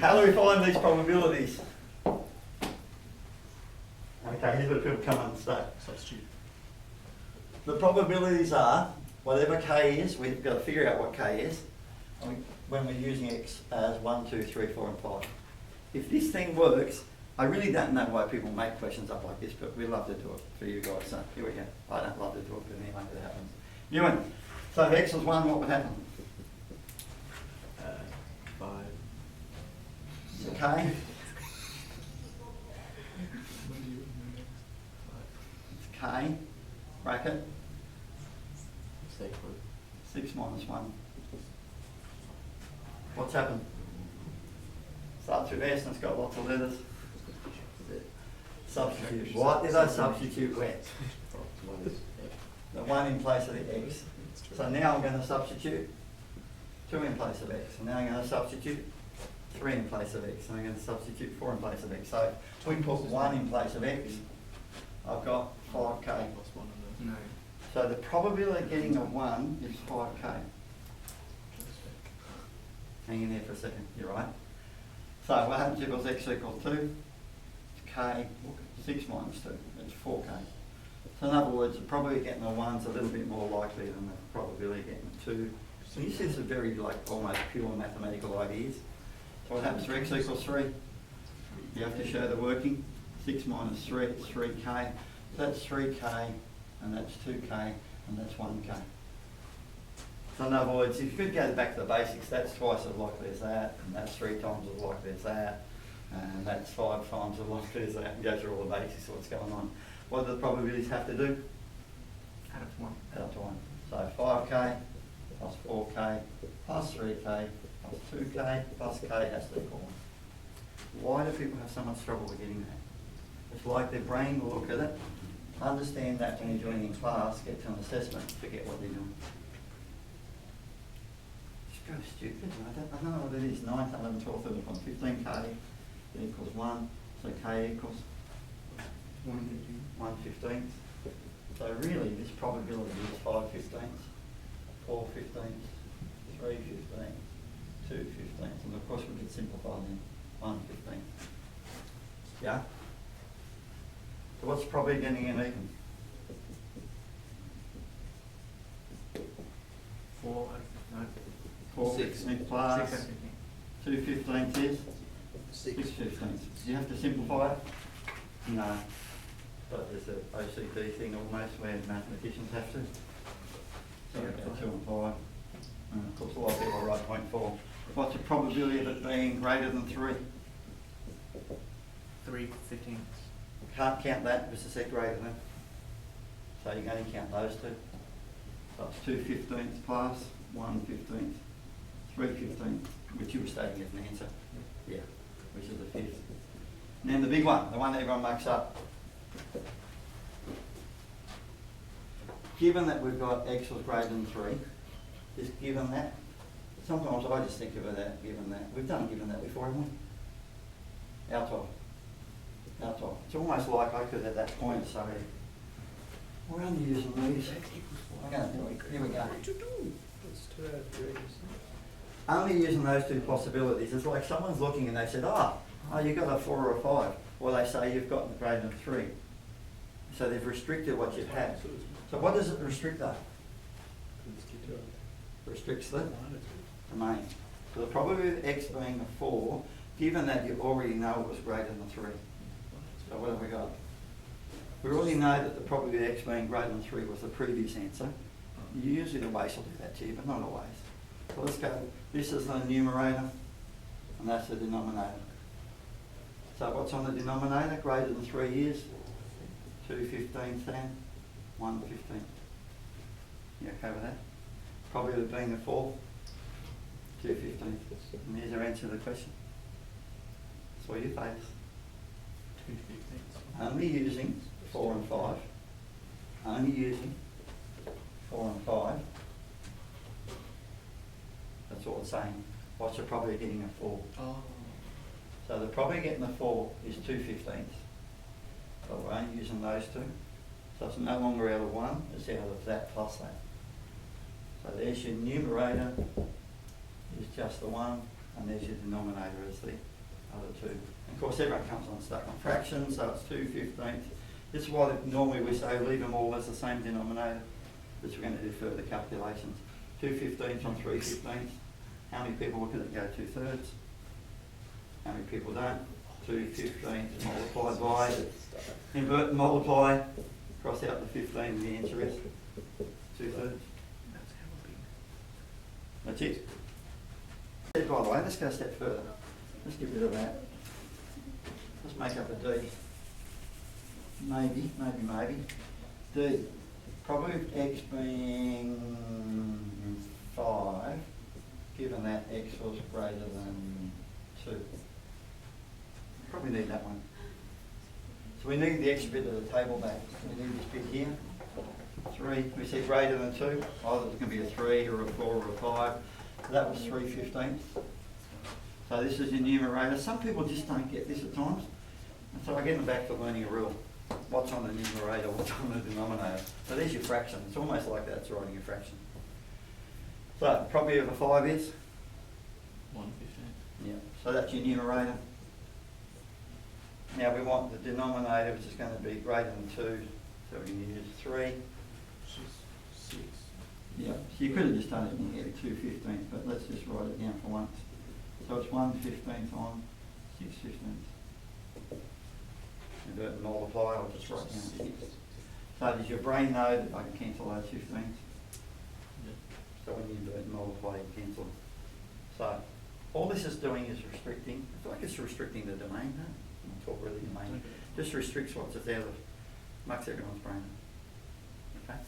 How do we find these probabilities? Okay, here's where people come and start. Substitute. The probabilities are, whatever k is, we've got to figure out what k is when we're using x as 1, 2, 3, 4 and 5. If this thing works, I really don't know why people make questions up like this, but we love to do it for you guys, so here we go. I don't love to do it, but anyway, it happens. Ewan, so if x was 1, what would happen? 5. K? It's k, bracket, 6 minus 1. What's happened? Starts with S and it's got lots of letters. Substitute. What did I substitute where? The 1 in place of the x. So now I'm going to substitute 2 in place of x. And now I'm going to substitute 3 in place of x. And I'm going to substitute 4 in place of x. So if we put 1 in place of x, I've got 5k. No. So the probability of getting a 1 is 5k. Hang in there for a second, you're right. So what happens if it was x equals 2? K, 6 minus 2, it's 4k. So in other words, the probability of getting a 1 is a little bit more likely than the probability of getting a 2. So you see this is very like almost pure mathematical ideas. So what happens for x equals 3? You have to show the working. 6 minus 3, it's 3k. So that's 3k, and that's 2k, and that's 1k. So in other words, if you could go back to the basics, that's twice as likely as that, and that's 3 times as likely as that, and that's 5 times as likely as that, and go through all the basics of what's going on. What do the probabilities have to do? Add up to 1. Add up to 1. So 5k plus 4k plus 3k plus 2k plus k has to equal 1. Why do people have so much trouble with getting that? It's like their brain will look at it, understand that when you're doing in class, get to an assessment, forget what they're doing. Just go stupid. I don't know what it is. 9, 11, 12, 13, 14, 15k equals 1. So k equals 1/15. So really this probability is 5/15, 4/15, 3/15, 2/15, and of course we could simplify them 1/15. Yeah? So what's probably getting an even? 4, no. 4 6 plus 6 2/15 is 6/15. Do you have to simplify it? No. But there's an OCD thing almost where mathematicians have to. So we go 2 and 5. And of course a lot of people write 0.4. What's the probability of it being greater than 3? 3/15. Can't count that because it's greater than. So you can only count those two. So it's 2/15 plus 1/15, 3/15, which you were stating as an answer. Yeah, which is the 5th. And then the big one, the one that everyone makes up. Given that we've got x was greater than 3, just given that, sometimes I just think of it as given that. We've done given that before, haven't we? Out of. It's almost like I could at that point say, we're only using these. I'm going to do it. Here we go. Only using those two possibilities. It's like someone's looking and they said, oh, you've got a 4 or a 5. Or they say you've got greater than 3. So they've restricted what you've had. So what does it restrict though? Restricts the domain. So the probability of x being a 4, given that you already know it was greater than 3. So what have we got? We already know that the probability of x being greater than 3 was the previous answer. Usually the base will do that to you, but not always. So let's go. This is the numerator, and that's the denominator. So what's on the denominator? Greater than 3 years? 2/15, 10, 1/15. You okay with that? Probably would have been a 4, 2/15. And here's our answer to the question. That's all you face. 2/15. Only using 4 and 5. Only using 4 and 5. That's all it's saying. What's the probability of getting a 4? Oh. So the probability of getting a 4 is 2/15. But we're only using those two. So it's no longer out of 1, it's out of that plus that. So there's your numerator is just the 1, and there's your denominator as the other two. And of course, everyone comes unstuck on fractions, so it's 2/15. This is why normally we say leave them all as the same denominator, because we're going to do further calculations. 2/15 on 3/15. How many people look at it and go 2/3? How many people don't? 2/15 multiplied by, invert and multiply, cross out the 15 and the answer is 2/3. That's hella big. That's it. By the way, let's go a step further. Let's get rid of that. Let's make up a D. Maybe. D. Probably x being 5, given that x was greater than 2. Probably need that one. So we need the extra bit of the table back. We need this bit here. 3. We see greater than 2. Either it's going to be a 3 or a 4 or a 5. So that was 3/15. So this is your numerator. Some people just don't get this at times. And so I get them back to learning a rule. What's on the numerator, what's on the denominator. So there's your fraction. It's almost like that's writing a fraction. So probably of a 5 is? 1/15. Yeah. So that's your numerator. Now we want the denominator, which is going to be greater than 2. So we can use 3. 6. Yeah. So you could have just done it in here, 2/15, but let's just write it down for once. So it's 1/15 on 6/15. Invert and multiply, I'll just write down 6. So does your brain know that I can cancel those 15s? Yeah. So when you invert and multiply, you cancel. So all this is doing is restricting. I feel like it's restricting the domain, no? I'm talk really domain. Okay. Just restricts what's out of, makes everyone's brain. Okay?